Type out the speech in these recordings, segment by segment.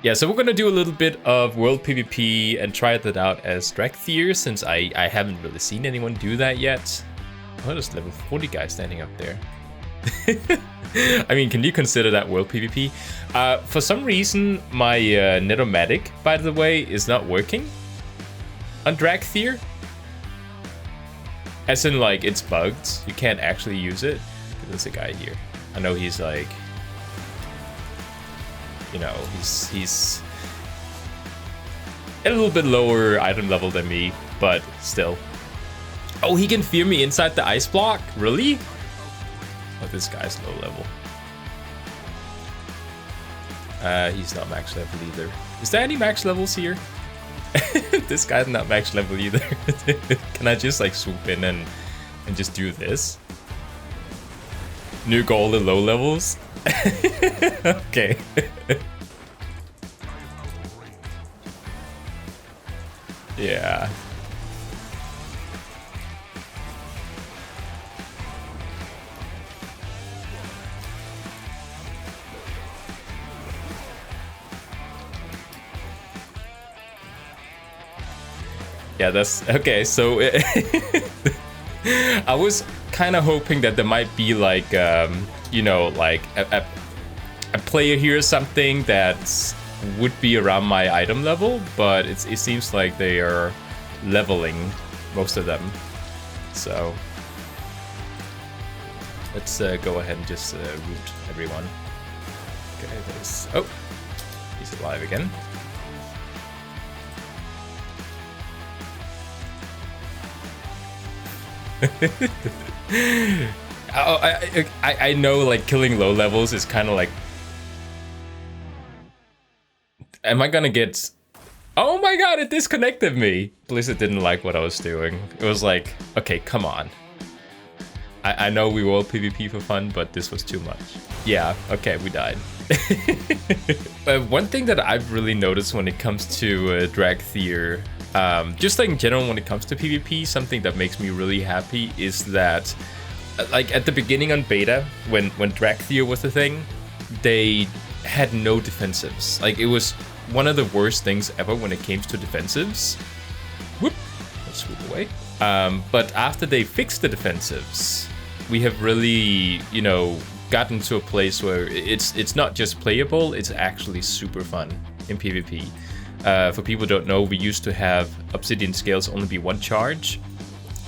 Yeah, so we're gonna do a little bit of world PvP and try that out as Dracthyr, since I haven't really seen anyone do that yet. Oh, there's level 40 guy standing up there. I mean, can you consider that world PvP? For some reason, my Netomatic, by the way, is not working on Dracthyr. As in, like, it's bugged. You can't actually use it. There's a guy here. I know he's like... You know, he's a little bit lower item level than me, but still. Oh, he can fear me inside the ice block? Really? Oh, this guy's low level. He's not max level either. Is there any max levels here? This guy's not max level either. Can I just like swoop in and just do this? Nuke all the low levels? Okay. Yeah. Yeah, that's okay. So I was kind of hoping that there might be like you know, like a player here or something that would be around my item level, but it seems like they are leveling, most of them. So let's go ahead and just root everyone. Okay, there's... Oh, he's alive again. I know, like, killing low levels is kind of like... Am I gonna get... Oh my god, it disconnected me! Blizzard didn't like what I was doing. It was like, okay, come on. I know we will PvP for fun, but this was too much. Yeah, okay, we died. One thing that I've really noticed when it comes to Dracthyr, just like in general when it comes to PvP, something that makes me really happy is that, like at the beginning on beta, when Dracthyr was the thing, they had no defensives. Like, it was one of the worst things ever when it came to defensives. Whoop, let's swoop away. But after they fixed the defensives, we have really, you know, gotten to a place where it's not just playable, it's actually super fun in PvP. For people who don't know, we used to have obsidian scales only be one charge,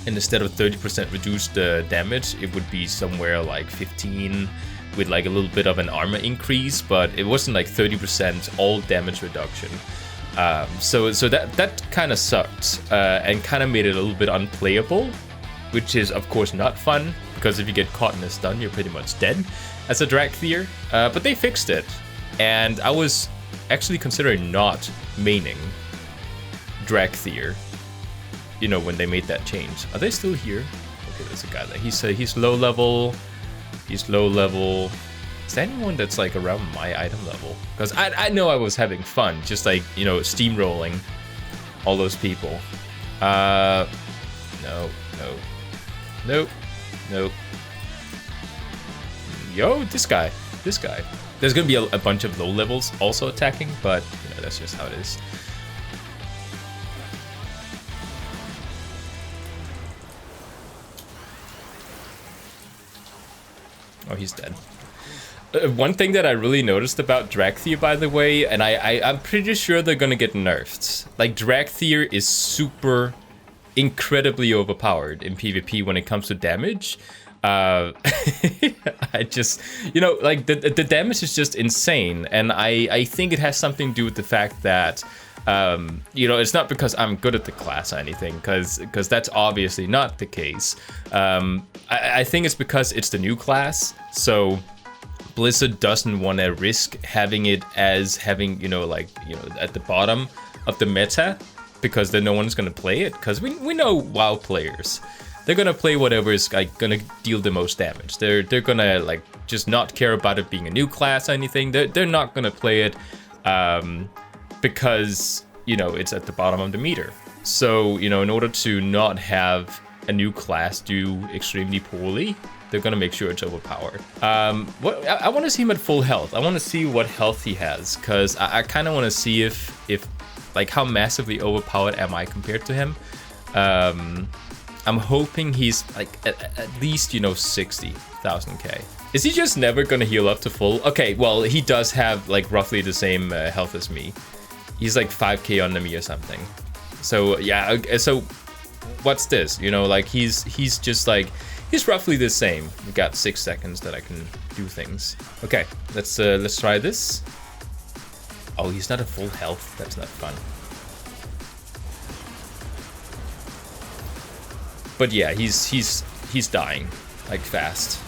and instead of 30% reduced damage, it would be somewhere like 15 with like a little bit of an armor increase, but it wasn't like 30% all damage reduction. So that kind of sucked and kind of made it a little bit unplayable, which is of course not fun, because if you get caught in a stun, you're pretty much dead as a Dracthyr. But they fixed it, and I was actually considering not maining Dracthyr, you know, when they made that change. Are they still here? Okay, there's a guy there. He's low level. He's low level. Is there anyone that's like around my item level? Because I know I was having fun, just like, you know, steamrolling all those people. No. Yo, this guy. There's gonna be a bunch of low levels also attacking, but you know, that's just how it is. Oh, he's dead. One thing that I really noticed about Dracthyr, by the way, and I'm pretty sure they're gonna get nerfed. Like, Dracthyr is super incredibly overpowered in PvP when it comes to damage. I just, you know, like the damage is just insane, and I think it has something to do with the fact that you know, it's not because I'm good at the class or anything, because that's obviously not the case. I think it's because it's the new class, so Blizzard doesn't want to risk having it as having, you know, like, you know, at the bottom of the meta, because then no one's gonna play it, because we know WoW players. They're gonna play whatever is like gonna deal the most damage. They're gonna like just not care about it being a new class or anything. They're not gonna play it because, you know, it's at the bottom of the meter. So, you know, in order to not have a new class do extremely poorly, They're gonna make sure it's overpowered. I want to see him at full health. I want to see what health he has, because I kind of want to see if like how massively overpowered am I compared to him. I'm hoping he's like at least, you know, 60,000 K. Is he just never gonna heal up to full? Okay, well, he does have like roughly the same health as me. He's like 5K under me or something. So yeah, so what's this? You know, like he's just like, he's roughly the same. We got 6 seconds that I can do things. Okay, let's try this. Oh, he's not at full health. That's not fun. But yeah, he's dying like fast.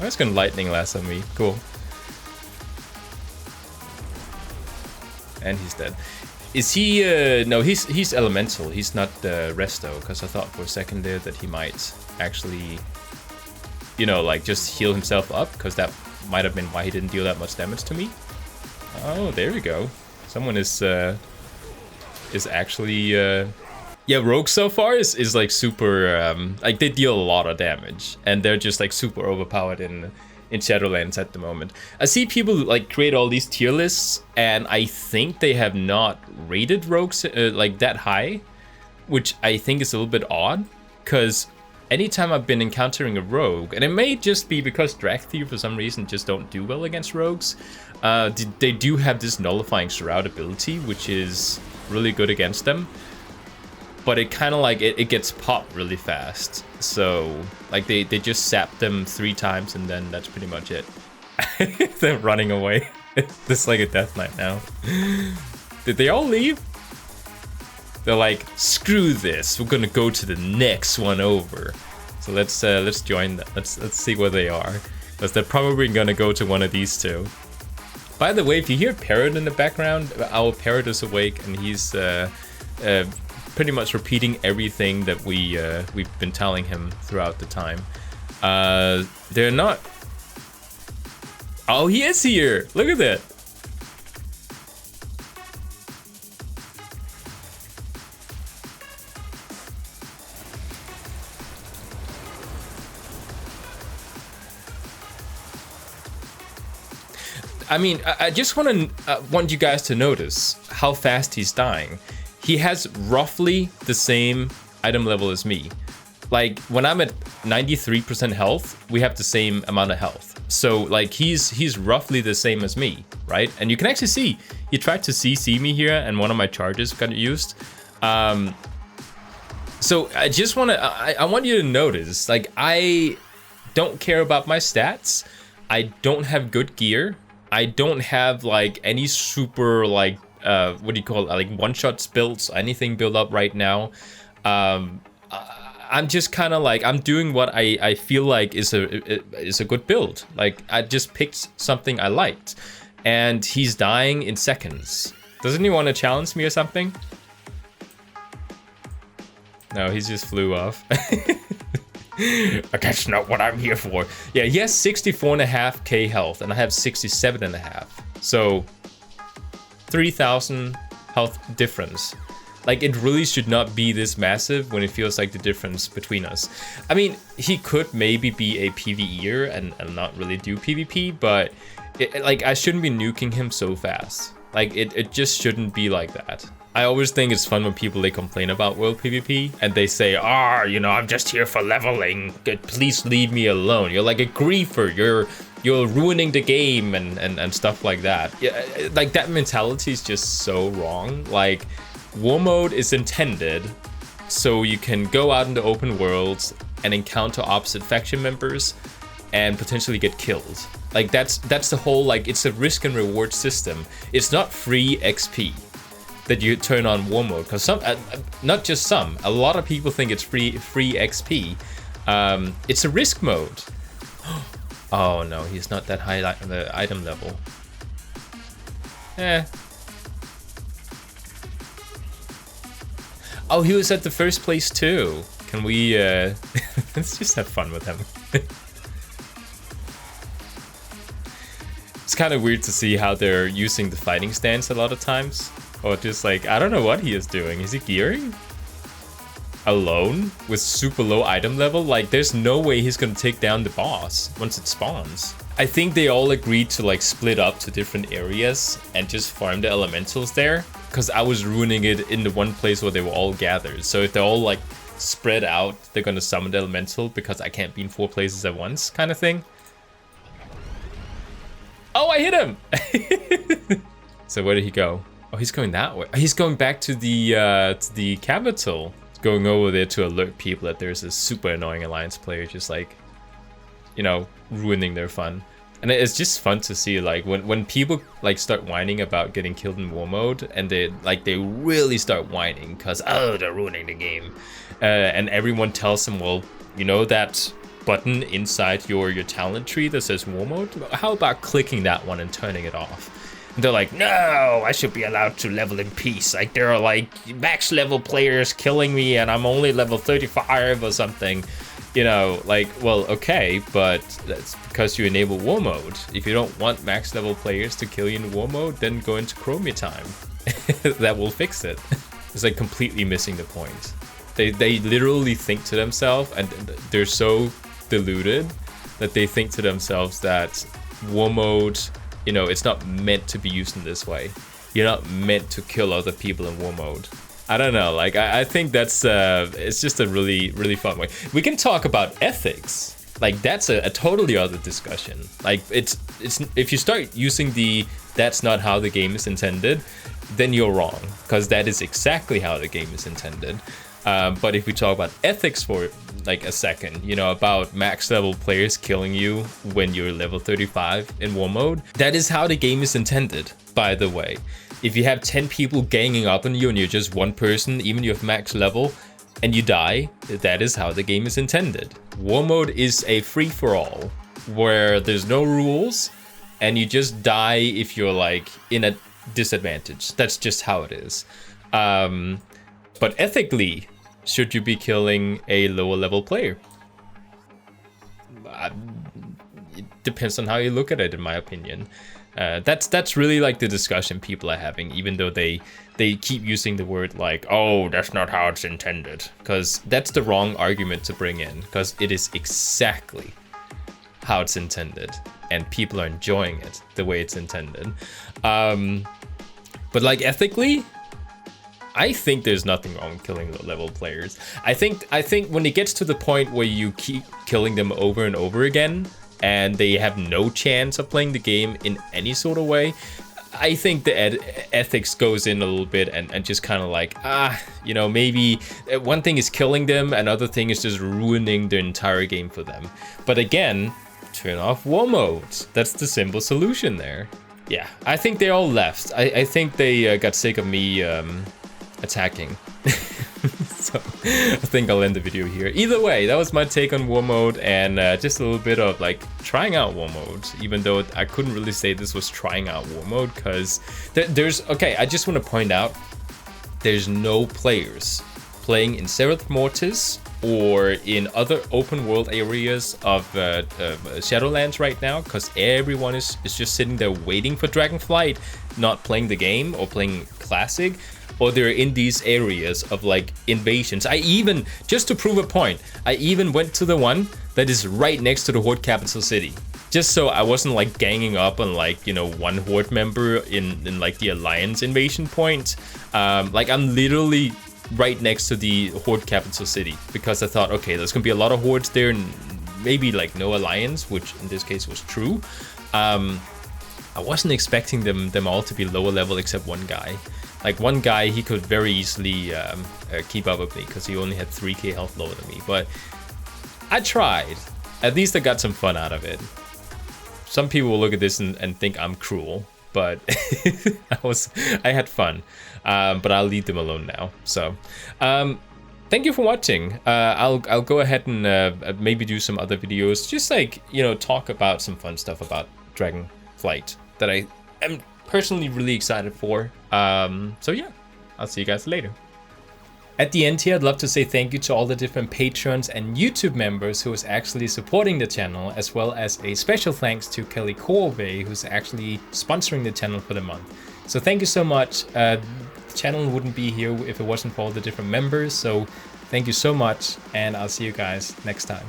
I was gonna lightning last on me. Cool. And he's dead. Is he? No, he's elemental. He's not resto. Because I thought for a second there that he might actually, you know, like just heal himself up. Because that might have been why he didn't deal that much damage to me. Oh, there we go. Someone is actually. Yeah, rogues so far is like super, like they deal a lot of damage, and they're just like super overpowered in Shadowlands at the moment. I see people like create all these tier lists, and I think they have not rated rogues like that high, which I think is a little bit odd, because anytime I've been encountering a rogue, and it may just be because Dracthyr for some reason just don't do well against rogues, they do have this nullifying shroud ability, which is really good against them. But it kind of like, it gets popped really fast. So, like, they just zap them 3 times and then that's pretty much it. They're running away. It's like a death knight now. Did they all leave? They're like, screw this. We're gonna go to the next one over. So let's join them. Let's see where they are. Because they're probably gonna go to one of these two. By the way, if you hear Parrot in the background, our Parrot is awake and he's pretty much repeating everything that we've been telling him throughout the time. They're not. Oh, he is here! Look at that! I mean, I just want you guys to notice how fast he's dying. He has roughly the same item level as me. Like, when I'm at 93% health, we have the same amount of health. So, like, he's roughly the same as me, right? And you can actually see, he tried to CC me here, and one of my charges got used. So, I just want to, I want you to notice, like, I don't care about my stats. I don't have good gear. I don't have, like, any super, like, what do you call it, like one-shot builds, anything built up right now. I'm just kind of like, I'm doing what I feel like is a good build. Like, I just picked something I liked, and he's dying in seconds. Doesn't he want to challenge me or something? No, he just flew off. That's not what I'm here for. Yeah, he has 64.5k health, and I have 67.5. So 3,000 health difference. Like, it really should not be this massive when it feels like the difference between us. I mean, he could maybe be a PvEer and not really do PvP, but like, I shouldn't be nuking him so fast. Like, it just shouldn't be like that. I always think it's fun when people, they complain about world PvP and they say, you know, I'm just here for leveling. Please leave me alone. You're like a griefer. You're ruining the game and stuff like that. Yeah, like, that mentality is just so wrong. Like, war mode is intended so you can go out in the open worlds and encounter opposite faction members and potentially get killed. Like, that's the whole, like, it's a risk and reward system. It's not free XP that you turn on war mode, because some, not just some, a lot of people think it's free XP. It's a risk mode. Oh no, he's not that high the item level. Oh, he was at the first place too. Can we let's just have fun with him. It's kind of weird to see how they're using the fighting stance a lot of times. Or just like, I don't know what he is doing. Is he gearing? alone with super low item level, like there's no way he's gonna take down the boss once it spawns. I think they all agreed to like split up to different areas and just farm the elementals there, because I was ruining it in the one place where they were all gathered. So if they're all like spread out, they're gonna summon the elemental because I can't be in 4 places at once, kind of thing. Oh, I hit him! So where did he go? Oh, he's going that way. He's going back to the capital. He's going over there to alert people that there's a super annoying Alliance player just like, you know, ruining their fun. And it's just fun to see, like, when people like start whining about getting killed in war mode, and they really start whining because, oh, they're ruining the game, and everyone tells them, well, you know that button inside your talent tree that says war mode, how about clicking that one and turning it off? And they're like, no, I should be allowed to level in peace. Like, there are like max level players killing me and I'm only level 35 or something. You know, like, well, okay, but that's because you enable war mode. If you don't want max level players to kill you in war mode, then go into Chromia time. That will fix it. It's like completely missing the point. They literally think to themselves, and they're so deluded that they think to themselves that war mode, you know, it's not meant to be used in this way. You're not meant to kill other people in war mode. I don't know, like, I think that's, it's just a really, really fun way. We can talk about ethics. Like, that's a totally other discussion. Like, it's if you start using that's not how the game is intended, then you're wrong, because that is exactly how the game is intended. But if we talk about ethics for like a second, you know, about max level players killing you when you're level 35 in war mode, that is how the game is intended, by the way. If you have 10 people ganging up on you and you're just one person, even you have max level, and you die, that is how the game is intended. War mode is a free-for-all, where there's no rules, and you just die if you're like in a disadvantage. That's just how it is. But ethically, should you be killing a lower level player? It depends on how you look at it, in my opinion. That's really like the discussion people are having, even though they keep using the word like, oh, that's not how it's intended, because that's the wrong argument to bring in, because it is exactly how it's intended, and people are enjoying it the way it's intended. But like ethically, I think there's nothing wrong with killing low-level players. I think when it gets to the point where you keep killing them over and over again, and they have no chance of playing the game in any sort of way, I think the ethics goes in a little bit and just kind of like, you know, maybe one thing is killing them, another thing is just ruining the entire game for them. But again, turn off war mode. That's the simple solution there. Yeah, I think they all left. I think they got sick of me attacking. So I think I'll end the video here. Either way, that was my take on war mode, and just a little bit of like trying out war mode, even though I couldn't really say this was trying out war mode, because okay, I just want to point out there's no players playing in Zereth Mortis or in other open world areas of Shadowlands right now, because everyone is just sitting there waiting for Dragonflight, not playing the game or playing Classic, or they're in these areas of like invasions. I even, just to prove a point, I even went to the one that is right next to the Horde capital city, just so I wasn't like ganging up on like, you know, one Horde member in like the Alliance invasion point. Like, I'm literally right next to the Horde capital city, because I thought, okay, there's gonna be a lot of Hordes there and maybe like no Alliance, which in this case was true. I wasn't expecting them all to be lower level except one guy. Like, one guy, he could very easily keep up with me because he only had 3k health lower than me, but I tried. At least I got some fun out of it. Some people will look at this and think I'm cruel, but I had fun. But I'll leave them alone now. So thank you for watching. I'll go ahead and maybe do some other videos, just like, you know, talk about some fun stuff about Dragonflight that I am personally really excited for. So yeah, I'll see you guys later. At the end here, I'd love to say thank you to all the different patrons and YouTube members who is actually supporting the channel, as well as a special thanks to Kelly Corvey, who's actually sponsoring the channel for the month. So thank you so much. The channel wouldn't be here if it wasn't for all the different members, so Thank you so much, and I'll see you guys next time.